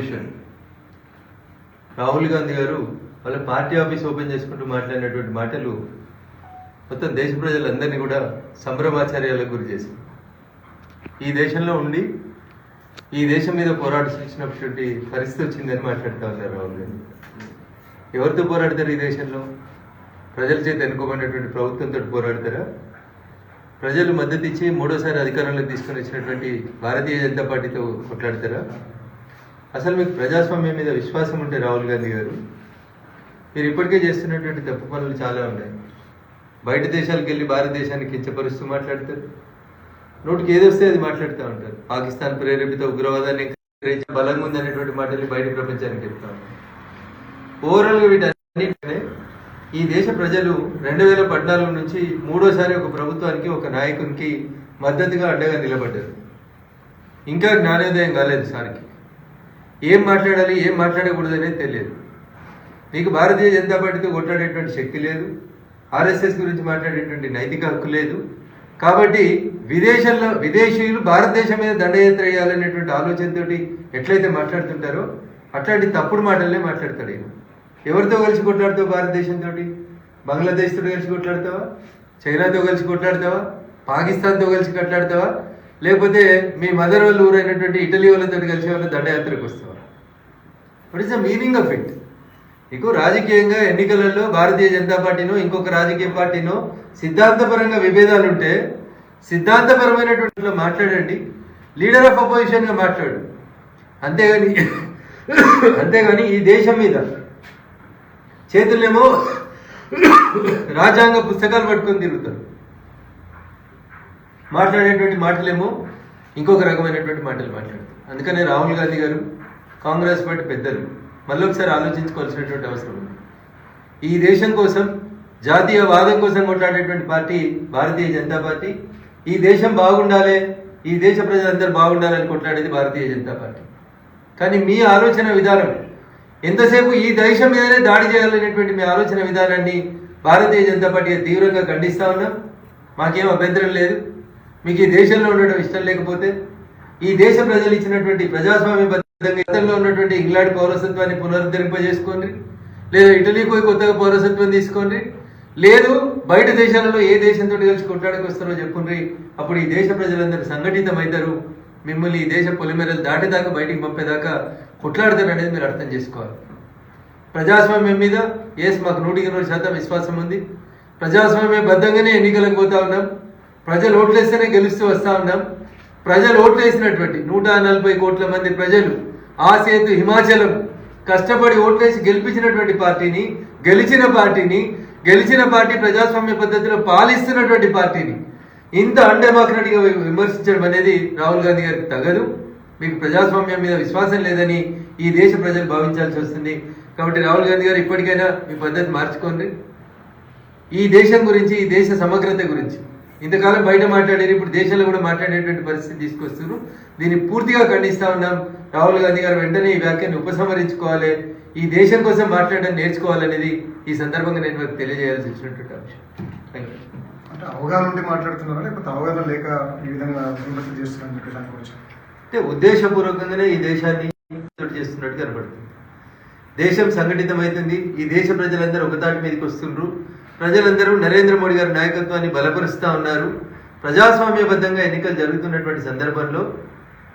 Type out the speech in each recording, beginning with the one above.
Opposition Rahul Gandhi గారు వాళ్ళ party office open చేసుకుంటూ మాట్లాడినటువంటి మాటలు మొత్తం దేశ ప్రజలందరినీ కూడా సంభ్రమాచార్యాలకు గురి చేసింది. ఈ దేశంలో ఉండి ఈ దేశం మీద పోరాడాల్సినటువంటి పరిస్థితి వచ్చిందని మాట్లాడుతూ ఉన్నారు రాహుల్ గాంధీ. ఎవరితో పోరాడతారు? ఈ దేశంలో ప్రజల చేత ఎన్నుకోబడినటువంటి ప్రభుత్వంతో పోరాడతారా? ప్రజలు మద్దతు ఇచ్చి మూడోసారి అధికారంలోకి తీసుకొని వచ్చినటువంటి భారతీయ జనతా పార్టీతో కొట్లాడతారా? అసలు మీకు ప్రజాస్వామ్యం మీద విశ్వాసం ఉంటే రాహుల్ గాంధీ గారు, మీరు ఇప్పటికే చేస్తున్నటువంటి తప్పు పనులు చాలా ఉన్నాయి. బయట దేశాలకు వెళ్ళి భారతదేశాన్ని కించపరుస్తూ మాట్లాడతారు, నోటికి ఏదొస్తే అది మాట్లాడుతూ ఉంటారు. పాకిస్తాన్ ప్రేరేపిత ఉగ్రవాదాన్ని బలంగా ఉందనేటువంటి మాటల్ని బయట ప్రపంచానికి చెప్తా ఉంటారు. ఓవరాల్గా వీటన్నిటినే ఈ దేశ ప్రజలు 2014 నుంచి మూడోసారి ఒక ప్రభుత్వానికి ఒక నాయకునికి మద్దతుగా అండగా నిలబడ్డారు. ఇంకా జ్ఞానోదయం కాలేదు సార్కి. ఏం మాట్లాడాలి ఏం మాట్లాడకూడదు అనేది తెలియదు. మీకు భారతీయ జనతా పార్టీతో కొట్లాడేటువంటి శక్తి లేదు, ఆర్ఎస్ఎస్ గురించి మాట్లాడేటువంటి నైతిక హక్కు లేదు. కాబట్టి విదేశీయులు భారతదేశం మీద దండయాత్ర వేయాలనేటువంటి ఆలోచనతో ఎట్లయితే మాట్లాడుతుంటారో అట్లాంటి తప్పుడు మాటలనే మాట్లాడతాడు ఈయన. ఎవరితో కలిసి కొట్లాడతావు? భారతదేశంతో, బంగ్లాదేశ్తో కలిసి కొట్లాడతావా? చైనాతో కలిసి కొట్లాడతావా? పాకిస్తాన్తో కలిసి కొట్లాడతావా? లేకపోతే మీ మదర్ వాళ్ళ ఊరైనటువంటి ఇటలీ వాళ్ళతో కలిసి వాళ్ళ దండయాత్రకు వస్తావా? What is the meaning of it? మీకు రాజకీయంగా ఎన్నికలలో భారతీయ జనతా పార్టీనో ఇంకొక రాజకీయ పార్టీనో సిద్ధాంతపరంగా విభేదాలు ఉంటే సిద్ధాంతపరమైనటువంటి మాట్లాడండి, లీడర్ ఆఫ్ అపోజిషన్గా మాట్లాడు. అంతేగాని ఈ దేశం మీద చేతులేమో రాజ్యాంగ పుస్తకాలు పట్టుకొని తిరుగుతారు, మాట్లాడేటువంటి మాటలేమో ఇంకొక రకమైనటువంటి మాటలు మాట్లాడతారు. అందుకనే రాహుల్ గాంధీ గారు, కాంగ్రెస్ పార్టీ పెద్దలు మళ్ళొకసారి ఆలోచించుకోవాల్సినటువంటి అవసరం ఉంది. ఈ దేశం కోసం, జాతీయవాదం కోసం కొట్లాడేటువంటి పార్టీ భారతీయ జనతా పార్టీ. ఈ దేశం బాగుండాలి, ఈ దేశ ప్రజలందరూ బాగుండాలని కొట్లాడేది భారతీయ జనతా పార్టీ. కానీ మీ ఆలోచన విధానం ఎంతసేపు ఈ దేశం మీదనే దాడి చేయాలనేటువంటి మీ ఆలోచన విధానాన్ని భారతీయ జనతా పార్టీ తీవ్రంగా ఖండిస్తా ఉన్నాం. మాకేం అభ్యంతరం లేదు. మీకు ఈ దేశంలో ఉండడం ఇష్టం లేకపోతే ఈ దేశ ప్రజలు ఇచ్చినటువంటి ప్రజాస్వామ్యబద్ధంగా ఉన్నటువంటి ఇంగ్లాండ్ పౌరసత్వాన్ని పునరుద్ధరింపజేసుకోండి, లేదా ఇటలీకి పోయి కొత్తగా పౌరసత్వం తీసుకోండి, లేదు బయట దేశాలలో ఏ దేశంతో కలిసి కొట్లాడకొస్తారో చెప్పుండ్రి. అప్పుడు ఈ దేశ ప్రజలందరూ సంఘటితం అవుతారు, మిమ్మల్ని ఈ దేశ పొలిమేరలు దాటేదాకా బయటికి పంపేదాకా కొట్లాడతారు అనేది మీరు అర్థం చేసుకోవాలి. ప్రజాస్వామ్యం మీద మాకు 100% విశ్వాసం ఉంది. ప్రజాస్వామ్యబద్ధంగానే ఎన్నికలకు పోతా ఉన్నాం. ప్రజలు ఓట్లేస్తేనే గెలుస్తూ వస్తూ ఉన్నాం. ప్రజలు ఓట్లేసినటువంటి 140 కోట్ల మంది ప్రజలు ఆ సేతు హిమాచలం కష్టపడి ఓట్లేసి గెలిపించినటువంటి పార్టీని, గెలిచిన పార్టీ ప్రజాస్వామ్య పద్ధతిలో పాలిస్తున్నటువంటి పార్టీని ఇంత అన్డెమోక్రటిక్గా విమర్శించడం అనేది రాహుల్ గాంధీ గారికి తగదు. మీకు ప్రజాస్వామ్యం మీద విశ్వాసం లేదని ఈ దేశ ప్రజలు భావించాల్సి వస్తుంది. కాబట్టి రాహుల్ గాంధీ గారు ఇప్పటికైనా మీ పద్ధతి మార్చుకోండి. ఈ దేశం గురించి, ఈ దేశ సమగ్రత గురించి ఇంతకాలం బయట మాట్లాడారు, ఇప్పుడు దేశంలో కూడా మాట్లాడేటువంటి పరిస్థితి తీసుకొస్తున్నారు. దీన్ని పూర్తిగా ఖండిస్తా ఉన్నాం. రాహుల్ గాంధీ గారు వెంటనే ఈ వ్యాఖ్యను ఉపసంహరించుకోవాలి, ఈ దేశం కోసం మాట్లాడడం నేర్చుకోవాలనేది ఈ సందర్భంగా నేను మీకు తెలియజేయాల్సి వచ్చినటువంటి అంశం. Thank you. అంటే అవగాహన ఉండి మాట్లాడుతున్నారా, లేకపోతే అవగాహన లేక ఈ విధంగా విమర్శలు చేస్తున్నారని చెప్పి దాని గురించి? అంటే ఉద్దేశపూర్వకంగానే ఈ దేశాన్ని చేస్తున్నట్టు కనబడుతుంది. దేశం సంఘటితమవుతుంది, ఈ దేశ ప్రజలందరూ ఒకతాటి మీదకి వస్తుండ్రు, ప్రజలందరూ నరేంద్ర మోడీ గారి నాయకత్వాన్ని బలపరుస్తూ ఉన్నారు. ప్రజాస్వామ్యబద్ధంగా ఎన్నికలు జరుగుతున్నటువంటి సందర్భంలో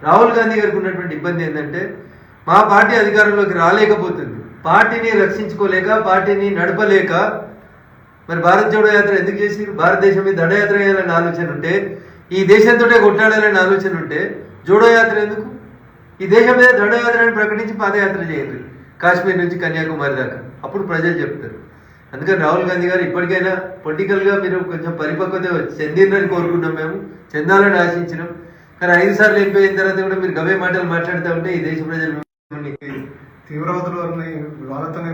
రాహుల్ గాంధీ గారికి ఉన్నటువంటి ఇబ్బంది ఏంటంటే మా పార్టీ అధికారంలోకి రాలేకపోతుంది, పార్టీని రక్షించుకోలేక, పార్టీని నడపలేక. మరి భారత్ జోడో యాత్ర ఎందుకు చేసి? భారతదేశం మీద దండయాత్ర చేయాలనే ఆలోచన ఉంటే, ఈ దేశంతో కొట్లాడాలనే ఆలోచన ఉంటే జోడో యాత్ర ఎందుకు? ఈ దేశం మీద దండయాత్రని ప్రకటించి పాదయాత్ర చేయండి, కాశ్మీర్ నుంచి కన్యాకుమారి దాకా. అప్పుడు ప్రజలు చెప్తారు. అందుకని రాహుల్ గాంధీ గారు ఇప్పటికైనా పొలిటికల్గా మీరు కొంచెం పరిపక్వత చెందిందని కోరుకున్నాం, మేము చెందాలని ఆశించినాం. కానీ 5 సార్లు ఎంపైన తర్వాత కూడా మీరు గవే మాటలు మాట్లాడుతూ ఉంటే ఈ దేశ ప్రజలు తీవ్రవాదులు వాళ్ళతోనే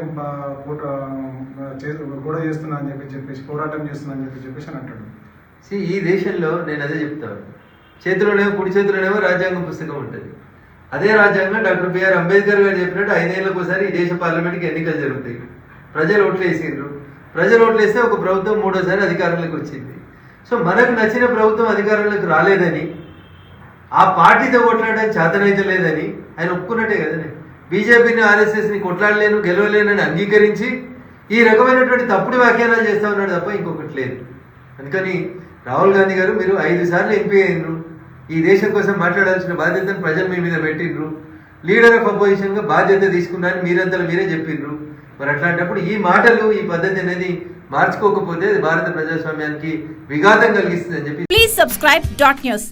కూడా చేస్తున్నా అని చెప్పేసి పోరాటం చేస్తున్నా అని చెప్పేసి అని అంటాడు. ఈ దేశంలో నేను అదే చెప్తాను, చేతిలోనేమో కుడి చేతిలోనేమో రాజ్యాంగం పుస్తకం ఉంటుంది. అదే రాజ్యాంగం డాక్టర్ బిఆర్ అంబేద్కర్ గారు చెప్పినట్టు 5 ఏళ్ళకు ఒకసారి ఈ దేశ పార్లమెంట్కి ఎన్నికలు జరుగుతాయి. ప్రజలు ఓట్లు వేసిండ్రు, ప్రజలు ఓట్లు వేస్తే ఒక ప్రభుత్వం మూడోసారి అధికారంలోకి వచ్చింది. సో మనకు నచ్చిన ప్రభుత్వం అధికారంలోకి రాలేదని, ఆ పార్టీతో కొట్లాడడానికి చేతనైతే లేదని ఆయన ఒప్పుకున్నట్టే కదండి. బీజేపీని ఆర్ఎస్ఎస్ని కొట్లాడలేను గెలవలేనని అంగీకరించి ఈ రకమైనటువంటి తప్పుడు వ్యాఖ్యానాలు చేస్తా ఉన్నాడు తప్ప ఇంకొకటి లేదు. అందుకని రాహుల్ గాంధీ గారు మీరు 5 సార్లు ఎంపీ అయినరు, ఈ దేశం కోసం మాట్లాడాల్సిన బాధ్యతను ప్రజలు మీ మీద పెట్టిండ్రు, లీడర్ ఆఫ్ అపోజిషన్ గా బాధ్యత తీసుకున్నారని మీరంతా మీరే చెప్పిండ్రు. మరి అట్లాంటప్పుడు ఈ మాటలు ఈ పద్ధతి అనేది మార్చుకోకపోతే భారత ప్రజాస్వామ్యానికి విఘాతం కలిగిస్తుందని చెప్పి ప్లీజ్ సబ్స్క్రైబ్ డాట్ న్యూస్.